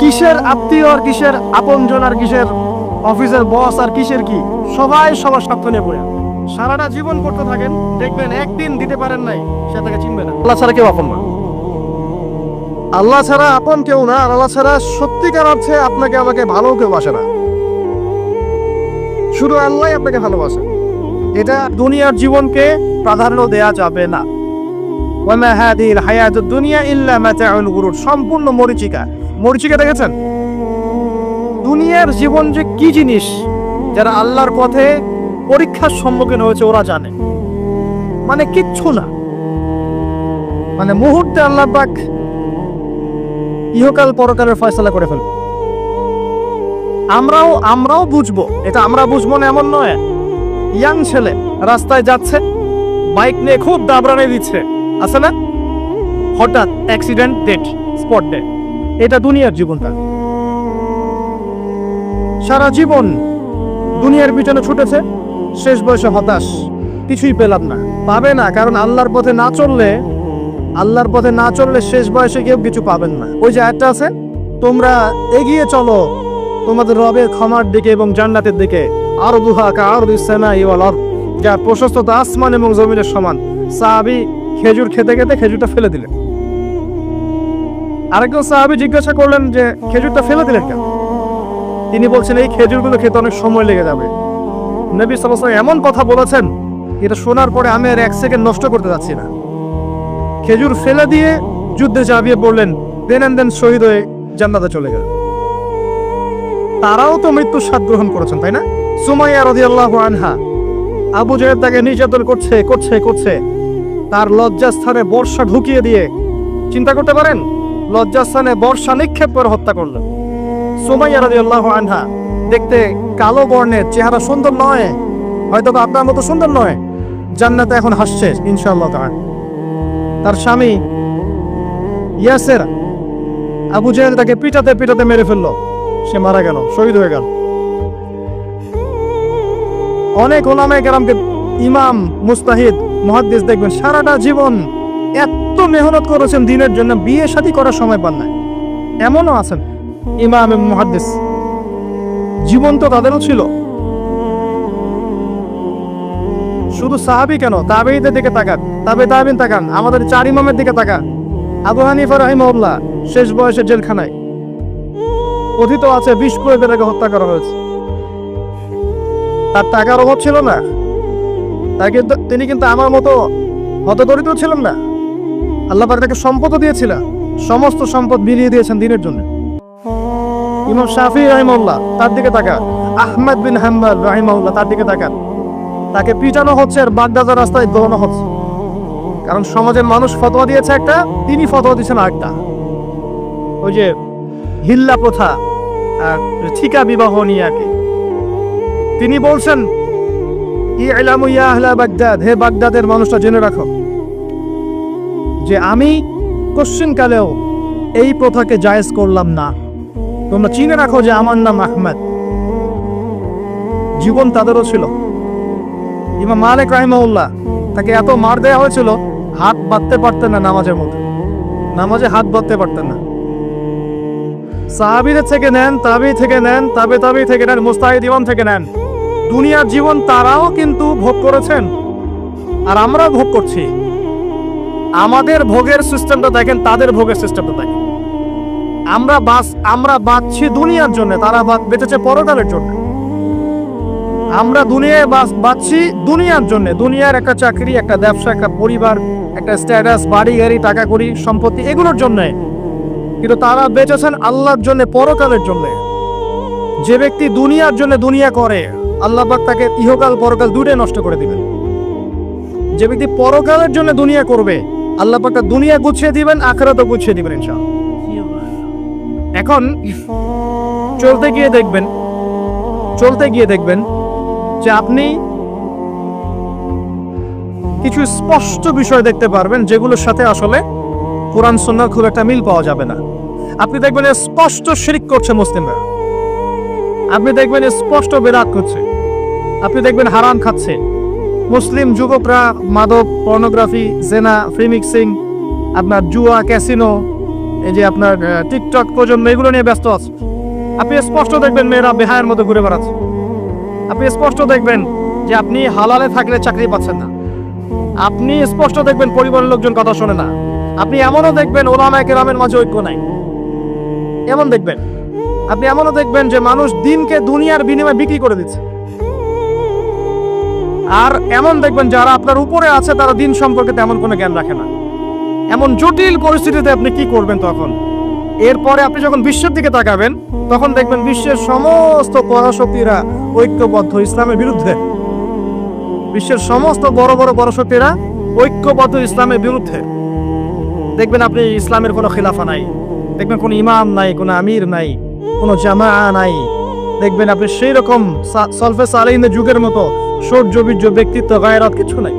কিসের আত্মীয় আর কিসের আপনজন আর কিসের অফিসের বস আর কিসের কি, সবাই সবার স্বার্থ নিয়ে পড়ে আছে। সারাটা জীবন করতে থাকেন, দেখবেন একদিন দিতে পারেন নাই, সে তাকে চিনবে না। আল্লাহ ছাড়া কেউ আপন না, আল্লাহ ছাড়া আপন কেউ না, আর আল্লাহ ছাড়া সত্যিকার অর্থে আপনাকে আমাকে ভালো কেউ বাসে না, শুধু আল্লাহ আপনাকে ভালোবাসে। এটা দুনিয়ার জীবনকে প্রাধান্য দেয়া যাবে না। ওয়ামা হাদিহিল হায়াতুদ দুনিয়া ইল্লা মাতাউল গুরুর, সম্পূর্ণ মরীচিকা। মরীচিকা দেখেছেন? দুনিয়ার জীবন যে কি জিনিস, যারা আল্লাহর পথে পরীক্ষার সম্মুখীন হয়েছে ওরা জানে, মানে কিচ্ছু না, মানে মুহূর্তে আল্লাহ পাক ইহকাল পরকালের ফয়সালা করে ফেলবে। আমরাও বুঝবো, এটা আমরা বুঝবো না এমন নয়। ইয়াং ছেলে রাস্তায় যাচ্ছে, বাইক নিয়ে খুব দাবরানি দিচ্ছে, আছে না, হঠাৎ অ্যাক্সিডেন্ট, ডেট, স্পট ডেট। এটা দুনিয়ার জীবনটা। সারা জীবন দুনিয়ার পিছনে ছুটেছে, শেষ বয়সে হতাশ, কিছুই পেলাম না, পাবে না। কারণ আল্লাহর পথে না চললে শেষ বয়সে কেউ কিছু পাবেন না। ওই যে একটা আছে, তোমরা এগিয়ে চলো তোমাদের রবের ক্ষমার দিকে এবং জান্নাতের দিকে, আরদুহা কাআরদিস সামাই ওয়াল আরদ, যার প্রশস্ততা আসমান এবং জমিনের সমান। সাহাবী খেজুর খেতে খেতে খেজুরটা ফেলে দিলেন। আরেকজন সাহাবী জিজ্ঞাসা করলেন যে খেজুরটা ফেলে দিলেন কেন? তিনি বলছেন এই খেজুরগুলো খেতে অনেক সময় লেগে যাবে। নবী সাল্লাল্লাহু আলাইহি ওয়াসাল্লাম এমন কথা বলেছেন, এটা শোনার পরে আমি আর এক সেকেন্ড নষ্ট করতে যাচ্ছি না। খেজুর ফেলে দিয়ে যুদ্ধে ঝাঁপিয়ে পড়লেন, দেন শহীদ হয়ে জান্নাতে চলে গেলেন। তারাও তো মৃত্যুর স্বাদ গ্রহণ করেছেন, তাই না? সুমাইয়া রাদিয়াল্লাহু আনহা, আবু জাহেল তাকে নির্যাতন করছে, তার লজ্জাস্থানে বর্ষা ঢুকিয়ে দিয়ে, চিন্তা করতে পারেন, লজ্জাস্থানে বর্ষা নিক্ষেপ করে হত্যা করলেন। সুমাইয়া রাদিয়াল্লাহু আনহা দেখতে কালো বর্ণের, চেহারা সুন্দর নয়, হয়তো আপনার মতো সুন্দর নয়, জান্নাতে এখন হাসছে ইনশাআল্লাহ তাআলা। তার স্বামী ইয়াসের, আবু জাহেল তাকে পিটাতে মেরে ফেললো, সে মারা গেল, শহীদ হয়ে গেল। অনেক উলামায়ে কেরামকে, ইমাম, মুস্তাহিদ, মুহাদ্দিস দেখবেন সারাটা জীবন এত মেহনত করেছেন দ্বীনের জন্য, বিয়ে শাদী করার সময় পান না। এমনও আছেন ইমাম এবং মুহাদ্দিস, জীবন তো তাদেরও ছিল। শুধু সাহাবী কেন, তাবেঈদের দিকে তাকান, তাবেঈন তাকান, আমাদের চার ইমামের দিকে তাকান। আবু হানিফা রাহিমাহুল্লাহ শেষ বয়সে জেলখানায়, কথিত আছে 20 কোটি টাকা হত্যা করা হয়েছে। তার টাকার অভাব ছিল না, তিনি কিন্তু আমার মতো হতদরিদ্র ছিলেন না। আল্লাহ পাক তাকে সম্পদ দিয়েছিলেন, সমস্ত সম্পদ বিলিয়ে দিয়েছেন দ্বীনের জন্য। ইমাম শাফিঈ রাহিমাহুল্লাহ, তার দিকে তাকান। আহমদ বিন হাম্বল রাহিমাহুল্লাহ, তার দিকে তাকান। তাকে পিটানো হচ্ছে আর বাগদাদের রাস্তায় দৌড়ানো হচ্ছে, কারণ সমাজের মানুষ ফতোয়া দিয়েছে একটা, তিনি ফতোয়া দিয়েছেন আরেকটা। ওই যে হিল্লা প্রথা আর ঠিকা বিবাহ নিয়ে আর কি, তিনি বলছেন ইলামু ইয়া আহলা বাগদাদ, হে বাগদাদের মানুষরা জেনে রাখো যে আমি কোশ্চিনকালেও এই প্রথাকে জায়েজ করলাম না। তোমরা চিনে রাখো যে আমার নাম আহমদ। জীবন তাদেরও ছিল। ইমাম মালিক রাহিমাহুল্লাহ, তাকে এত মার দেওয়া হয়েছিল, হাত বাঁধতে পারতেন না নামাজের মধ্যে, নামাজে হাত বাঁধতে পারতেন না। সাহাবীদের থেকে নেন, তাবেঈ থেকে নেন, তাবেঈ থেকে নেন, মুস্তাহিদ ইমাম থেকে নেন, দুনিয়ার জীবন তারাও কিন্তু ভোগ করেছেন, আর আমরা ভোগ করছি। আমাদের ভোগের সিস্টেমটা দেখেন, তাদের ভোগের সিস্টেমটা দেখেন। আমরা বাঁচছি দুনিয়ার জন্য, তারা বেঁচেছে পরকালের জন্য। আমরা দুনিয়ায় বাঁচছি দুনিয়ার জন্য, দুনিয়ার একটা চাকরি, একটা ব্যবসা, একটা পরিবার, একটা স্ট্যাটাস, বাড়ি গাড়ি, টাকা কড়ি, সম্পত্তি, এগুলোর জন্য। কিন্তু তারা বেঁচেছেন আল্লাহর জন্য, পরকালের জন্য। যে ব্যক্তি দুনিয়ার জন্য দুনিয়া করে, আল্লাহ পাক তাকে ইহকাল পরকাল দুটোই নষ্ট করে দিবেন। যে ব্যক্তি পরকালের জন্য দুনিয়া করবে, আল্লাহ পাক তার দুনিয়া গুছিয়ে দিবেন, আখিরাতও গুছিয়ে দিবেন ইনশাআল্লাহ। এখন চলতে গিয়ে দেখবেন যে আপনি কিছু স্পষ্ট বিষয় দেখতে পারবেন যেগুলোর সাথে আসলে কোরআন সুন্নাহর খুব একটা মিল পাওয়া যাবে না। আপনি দেখবেন স্পষ্ট শিরক করছে মুসলিমরা, আপনি দেখবেন স্পষ্ট বেদাত করছে, আপনি দেখবেন হারাম খাচ্ছে। মুসলিম যুবকরা মাদক, পর্নোগ্রাফি, জেনা, ফ্রি মিক্সিং, আপনার জুয়া, ক্যাসিনো, এই যে আপনার টিকটক প্রজন্ম এগুলো নিয়ে ব্যস্ত আছে। আপনি স্পষ্ট দেখবেন মেয়েরা বেহায়ের মতো ঘুরে বেড়াচ্ছে। আপনি স্পষ্ট দেখবেন যে আপনি হালালে থাকলে চাকরি পাচ্ছেন না। আপনি স্পষ্ট দেখবেন পরিবারের লোকজন কথা শোনে না। আপনি এমনও দেখবেন ওলামায়ে কেরামের মাঝে ঐক্য নাই, এমন দেখবেন। আপনি এমনও দেখবেন যে মানুষ দিনকে দুনিয়ার বিনিময়ে বিক্রি করে দিচ্ছে। আর এমন দেখবেন যারা আপনার উপরে আছে তারা দিন সম্পর্কে তেমন কোনো জ্ঞান রাখে না। এমন জটিল পরিস্থিতিতে আপনি কি করবেন তখন? এরপরে আপনি যখন বিশ্বের দিকে তাকাবেন তখন দেখবেন বিশ্বের সমস্ত পরাশক্তিরা ঐক্যবদ্ধ ইসলামের বিরুদ্ধে। বিশ্বের সমস্ত বড় বড় পরাশক্তিরা ঐক্যবদ্ধ ইসলামের বিরুদ্ধে। দেখবেন আপনি ইসলামের কোনো খিলাফা নাই, দেখবেন কোনো ইমাম নাই, কোনো আমির নাই, কোনো জামা নাই। দেখবেন আপনি সেই রকম সলফে সালেহিনের যুগের মতো সৌর্য বীর্য ব্যক্তিত্ব গায়রাত কিছু নাই।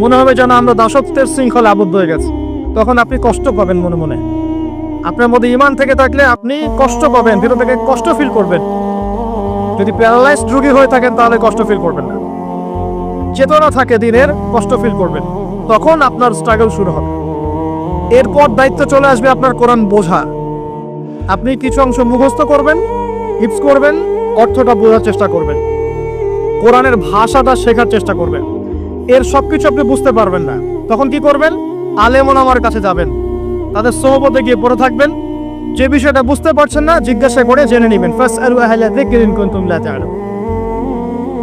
মনে হবে যেন আমরা দাসত্বের শৃঙ্খলে আবদ্ধ হয়ে গেছি। তখন আপনি কষ্ট পাবেন মনে মনে। আপনার মধ্যে ঈমান থেকে থাকলে আপনি কষ্ট পাবেন, ভিতর থেকে কষ্ট ফিল করবেন। যদি প্যারালাইজড রোগী হয়ে থাকেন তাহলে কষ্ট ফিল করবেন না। চেতনা থাকে দিনের, কষ্ট ফিল করবেন। তখন আপনার স্ট্রাগল শুরু হবে। এরপর দায়িত্ব চলে আসবে আপনার কোরআন বোঝা। আপনি কিছু অংশ মুখস্থ করবেন, হিফজ করবেন, অর্থটা বোঝার চেষ্টা করবেন, কোরআনের ভাষাটা শেখার চেষ্টা করবেন। এর সবকিছু আপনি বুঝতে পারবেন না। তখন কি করবেন? আলেম ওলামার কাছে যাবেন, তাদের সোহবতে গিয়ে পড়ে থাকবেন। যে বিষয়টা বুঝতে পারছেন না জিজ্ঞাসা করে জেনে নেবেন। ফাসআলু আহলা যিকরি ইন কুনতুম লা তা'লামুন।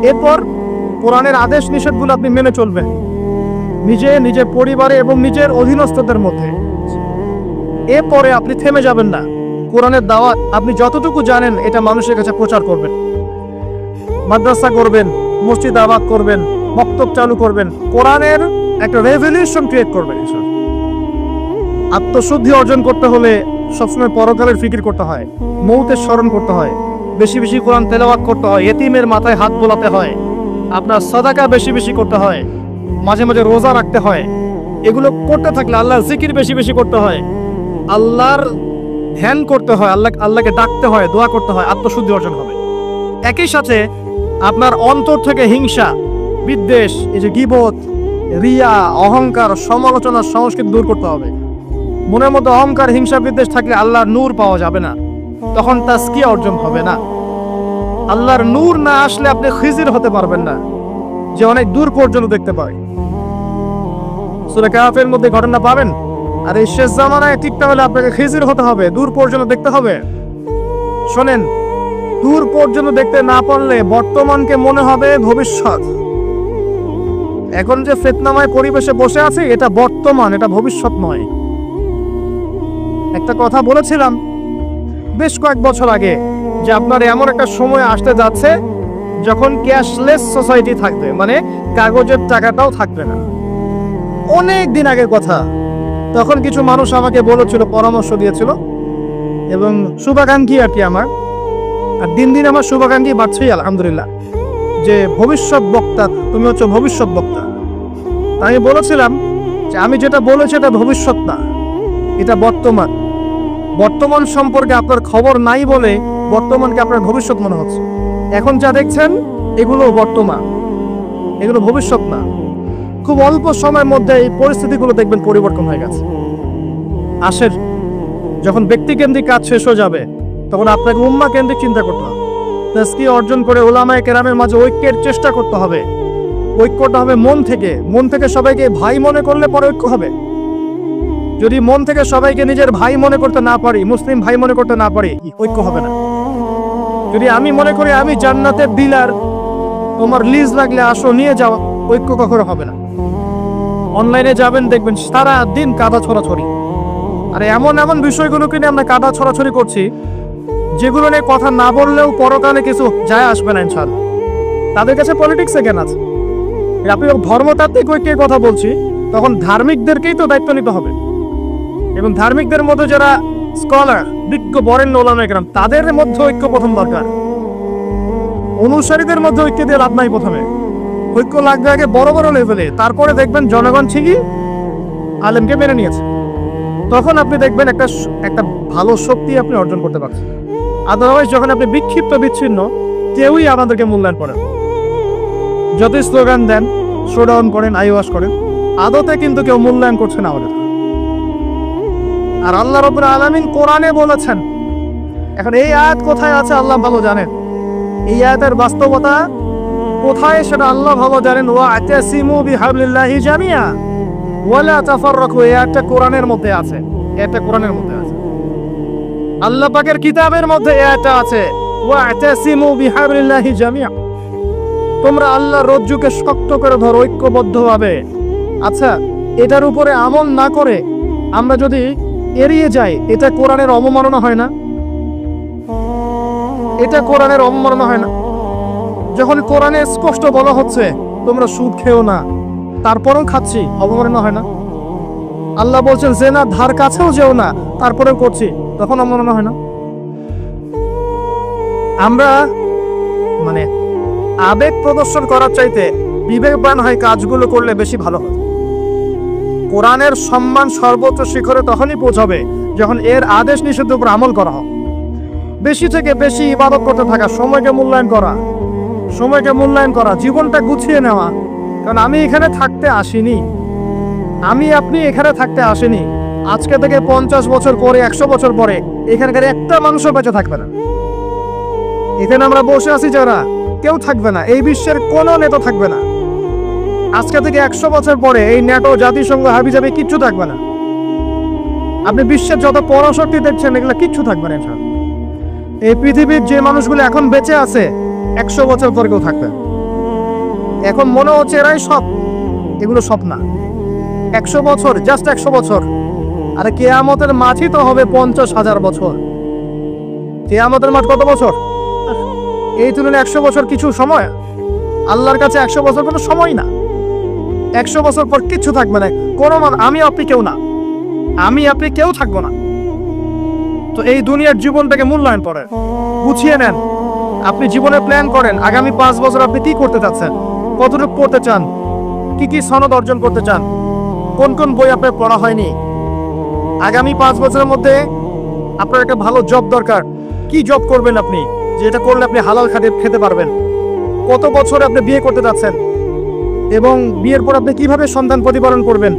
এরপর কোরআনের আদেশ নিষেধগুলো আপনি মেনে চলবেন, নিজের পরিবারে এবং নিজের অধীনস্থদের মধ্যে। এরপরে আপনি থেমে যাবেন না। কোরআনের দাওয়াত আপনি যতটুকু জানেন এটা মানুষের কাছে প্রচার করবেন। মাদ্রাসা করবেন, মসজিদ আবাদ করবেন, মক্তব চালু করবেন, কোরআনের একটা রেভলিউশন ক্রিয়েট করবেন। আত্মশুদ্ধি অর্জন করতে হলে সবসময় পরকালের ফিকির করতে হয়, মৌতের স্মরণ করতে হয়, বেশি বেশি কোরআন তেলাওয়াত করতে হয়, এতিমের মাথায় হাত বোলাতে হয়, আপনার সাদাকা বেশি বেশি করতে হয়, মাঝে মাঝে রোজা রাখতে হয়। এগুলো করতে থাকলে আল্লাহর জিকির বেশি বেশি করতে হয়, আল্লাহর ধ্যান করতে হয়, আল্লাহকে ডাকতে হয়, দোয়া করতে হয়, আত্মশুদ্ধি অর্জন হবে। একই সাথে আপনার অন্তর থেকে হিংসা, বিদ্বেষ, এই যে গীবত, রিয়া, অহংকার, সমালোচনা, সংস্কৃতি দূর করতে হবে। মনের মধ্যে অহংকার, হিংসা, বিদ্বেষ থাকলে আল্লাহর নূর পাওয়া যাবে না, তখন তাজকিয়া অর্জন হবে না। আল্লাহর নূর না আসলে আপনি খিজির হতে পারবেন না, যে অনেক দূর পর্যন্ত দেখতে পায়। সূরা কাহফের মধ্যে ঘটনা পাবেন। আর এই শেষ জামানায় টিকতে হলে আপনাকে খিজির হতে হবে, দূর পর্যন্ত দেখতে হবে। শোনেন, দূর পর্যন্ত দেখতে না পারলে বর্তমানকে মনে হবে ভবিষ্যৎ। এখন যে ফিতনাময় পরিবেশে বসে আছে এটা বর্তমান, এটা ভবিষ্যৎ নয়। একটা কথা বলেছিলাম বেশ কয়েক বছর আগে যে আপনার এমন একটা সময় আসতে যাচ্ছে যখন ক্যাশলেস সোসাইটি থাকবে, মানে কাগজের টাকাটাও থাকবে না। অনেক দিন আগের কথা। তখন কিছু মানুষ আমাকে বলেছিল, পরামর্শ দিয়েছিল এবং শুভাকাঙ্ক্ষী আর কি আমার। আর দিন দিন আমার শুভাকাঙ্ক্ষী বাড়ছেই আলহামদুলিল্লাহ, যে ভবিষ্যৎ বক্তা, তুমি হচ্ছে ভবিষ্যৎ বক্তা। আমি বলেছিলাম যে আমি যেটা বলেছি এটা ভবিষ্যৎ না, এটা বর্তমান। বর্তমান সম্পর্কে আপনার খবর নাই বলে বর্তমানকে আপনার ভবিষ্যৎ মনে হচ্ছে। এখন যা দেখছেন এগুলো বর্তমান, এগুলো ভবিষ্যৎ না। খুব অল্প সময়ের মধ্যে এই পরিস্থিতিগুলো দেখবেন পরিবর্তন হয়ে গেছে। আসেন, যখন ব্যক্তিকেন্দ্রিক কাজ শেষ হয়ে যাবে তখন আপনাকে উম্মাহ কেন্দ্রিক চিন্তা করতে হবে। তাজকিয়া অর্জন করে ওলামায়ে কেরামের মাঝে ঐক্যের চেষ্টা করতে হবে। ঐক্যটা হবে মন থেকে। মন থেকে সবাইকে ভাই মনে করলে পরে ঐক্য হবে। যদি মন থেকে সবাইকে নিজের ভাই মনে করতে না পারি, মুসলিম ভাই মনে করতে না পারি, ঐক্য হবে না। যদি আমি মনে করি আমি জান্নাতের ডিলার, তোমার লিজ লাগলে আসো নিয়ে যাও, ঐক্য কখনো হবে না। অনলাইনে যাবেন দেখবেন সারা দিন কাদা ছড়াছড়ি। আর এমন এমন বিষয়গুলোকে নিয়ে আমরা কাদা ছড়াছড়ি করছি যেগুলো নিয়ে কথা না বললেও পরকালে কিছু যায় আসবে না ইনশাআল্লাহ। তাদের কাছে পলিটিক্সে জ্ঞান আছে। আপনি ধর্মতাত্ত্বিক ঐক্যের কথা বলছি, তখন ধার্মিকদেরকেই তো দায়িত্ব নিতে হবে। এবং ধার্মিকদের মধ্যে যারা স্কলার, বিজ্ঞ বরেণ্য ওলামায়ে কেরাম, তাদের মধ্যে ঐক্য প্রথম দরকার। অনুসারীদের মধ্যে ঐক্য দিয়ে লাভ নাই। প্রথমে ঐক্য লাগবে আগে বড় বড় লেভেলে, তারপরে দেখবেন জনগণ ঠিকই আলেমকে মেনে নিয়েছে। তখন আপনি দেখবেন একটা ভালো শক্তি আপনি অর্জন করতে পারছেন। আদারওয়াইজ যখন আপনি বিক্ষিপ্ত বিচ্ছিন্ন, কেউই আমাদেরকে মূল্যায়ন করেন। যতই স্লোগান দেন, শোডাউন করেন, আইওয়াশ করেন, আদতে কিন্তু কেউ মূল্যায়ন করছে না আমাদের। আর আল্লাহ রাব্বুল আলামিন কোরআনে বলেছেন। এখন এই আয়াত কোথায় আছে আল্লাহ ভালো জানেন, এই আয়াতের বাস্তবতা কোথায় সেটা আল্লাহ ভালো জানেন। ওয়া'তাসিমু বিহাবলিল্লাহি জামিআ ওয়ালা তাফাররাকু, এই আয়াতটা কোরআনের মধ্যে আছে, এটা কোরআনের মধ্যে আছে, আল্লাহ পাকের কিতাবের মধ্যে এই আয়াতটা আছে, ওয়া'তাসিমু বিহাবলিল্লাহি জামিআ, তোমরা আল্লাহর রজ্জুকে শক্ত করে ধরো ঐক্যবদ্ধভাবে। আচ্ছা, এটার উপরে আমল না করে আমরা যদি এড়িয়ে যাই, এটা কোরআনের অবমাননা হয় না? এটা কোরআনের অবমাননা হয় না? যখন কোরআনে স্পষ্ট বলা হচ্ছে তোমরা সুদ খেও না, তারপরেও খাচ্ছি, অবমাননা হয় না? আল্লাহ বলছেন জেনা ধার কাছেও যেও না, তারপরেও করছি, তখন অবমাননা হয় না? আমরা মানে আবেগ প্রদর্শন করার চাইতে বিবেকবান হয় কাজগুলো করলে বেশি ভালো হয়। কোরআনের সম্মান সর্বোচ্চ শিখরে তখনই পৌঁছাবে যখন এর আদেশ নিষেধের উপর আমল করা হয়। বেশি থেকে বেশি ইবাদত করতে থাকা, সময়কে মূল্যায়ন করা, সময়কে মূল্যায়ন করা, জীবনটা গুছিয়ে নেওয়া। কারণ আমি এখানে থাকতে আসিনি, আমি আপনি এখানে থাকতে আসেনি। আজকে থেকে 50 বছর পরে, 100 বছর পরে এখানকার একটা মানুষ বেঁচে থাকবে না। এখানে আমরা বসে আছি যারা, কেউ থাকবে না, এই বিশ্বের কোনো নেতা থাকবে না। আজকে থেকে 100 বছর পরে এই ন্যাটো, জাতিসংঘ, হাবিজাবি কিচ্ছু থাকবে না। আপনি বিশ্বের যত পরাশক্তি দেখছেন এগুলো কিচ্ছু থাকবে না। এই পৃথিবীর যে মানুষগুলো এখন বেঁচে আছে 100 বছর পর কেউ থাকবে। এখন মনে হচ্ছে এরাই সব, এগুলো সব না। 100 বছর, জাস্ট 100 বছর। আর কিয়ামতের মাঠই তো হবে 50,000 বছর। কিয়ামতের মাঠ কত বছর? এই তুলনায় 100 বছর কিছু সময়? আল্লাহর কাছে 100 বছর কোনো সময় না। 100 বছর পর কিচ্ছু থাকবে না, কোনো আমি আপনি কেউ না, আমি আপনি কেউ থাকবো না। তো এই দুনিয়ার জীবনটাকে মূল্যায়ন করেন, গুছিয়ে নেন। আপনি জীবনে প্ল্যান করেন আগামী 5 বছর আপনি কি করতে চাচ্ছেন, কতটুকু করতে চান, কি কি সনদ অর্জন করতে চান, কোন কোন বই আপনার পড়া হয়নি। আগামী 5 বছরের মধ্যে আপনার একটা ভালো জব দরকার, কি জব করবেন আপনি, যেটা করলে আপনি হালাল খেতে পারবেন। কত বছর আপনি বিয়ে করতে যাচ্ছেন এবং বিয়ের পর আপনি কিভাবে সন্তান প্রতিপালন করবেন।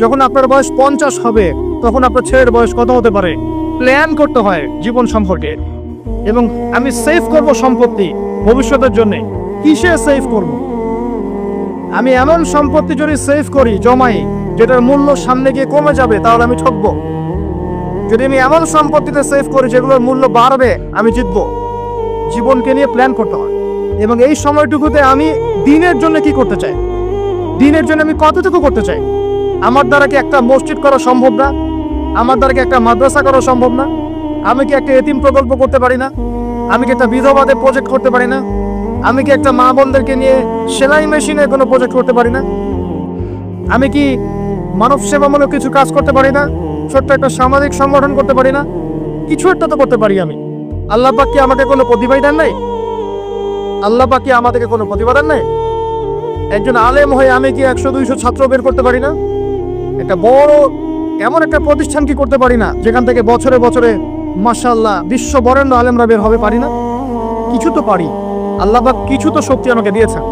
যখন আপনার বয়স 50 হবে তখন আপনার ছেলের বয়স কত হতে পারে, প্ল্যান করতে হয় জীবন সম্পর্কে। এবং আমি সেভ করব সম্পত্তি ভবিষ্যতের জন্য, কিসে সেভ করব? আমি এমন সম্পত্তি যদি সেভ করি, জমাই, যেটার মূল্য সামনে গিয়ে কমে যাবে, তাহলে আমি ঠকবো। যদি আমি এমন সম্পত্তিতে সেভ করি যেগুলোর মূল্য বাড়বে, আমি জিতবো। জীবনকে নিয়ে প্ল্যান করতে হয়। এবং এই সময়টুকুতে আমি দিনের জন্য কি করতে চাই, দিনের জন্য আমি কতটুকু করতে চাই। আমার দ্বারা কি একটা মসজিদ করা সম্ভব না? আমার দ্বারা কি একটা মাদ্রাসা করা সম্ভব না? আমি কি একটা এতিম প্রকল্প করতে পারি না? আমি কি একটা বিধবাদের প্রজেক্ট করতে পারি না? আমি কি একটা মা বোনদেরকে নিয়ে সেলাই মেশিনের কোনো প্রজেক্ট করতে পারি না? আমি কি মানব সেবামূলক কিছু কাজ করতে পারি না? ছোট্ট একটা সামাজিক সংগঠন করতে পারি না? কিছু একটা তো করতে পারি আমি। আল্লাহ পাক কি আমাকে কোনো প্রতিভা দেন নাই? আল্লাহ পাক কি আমাদেরকে কোনো প্রতিভা দেন নাই? একজন আলেম হয়ে আমি কি 100-200 ছাত্র বের করতে পারি না? একটা বড় এমন একটা প্রতিষ্ঠান কি করতে পারি না যেখান থেকে বছরে বছরে মাশাআল্লাহ বিশ্ব বরেণ্য আলেমরা বের হবে? পারি না? কিছু তো পারি। আল্লাহ পাক কিছু তো শক্তি আমাকে দিয়েছেন।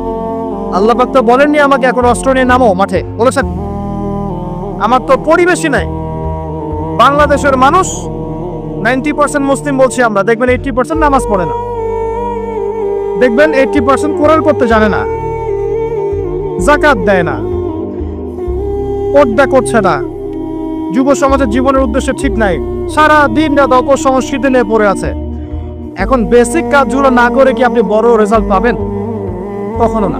আল্লাহ পাক তো বলেননি আমাকে এখন অস্ত্র নিয়ে নামো মাঠে, বলেছেন? আমার তো পরিবেশই নাই। বাংলাদেশের মানুষ 90% মুসলিম বলছি আমরা, দেখবেন 80% নামাজ পড়ে না, দেখবেন 80% কোরআন পড়তে জানে না, যাকাত দেয় না, পর্দা করছে না, যুব সমাজের জীবনের উদ্দেশ্য ঠিক নাই, সারা দিন রাত অপসংস্কৃতি নিয়ে পড়ে আছে। এখন বেসিক কাজগুলো না করে কি আপনি বড় রেজাল্ট পাবেন? কখনো না।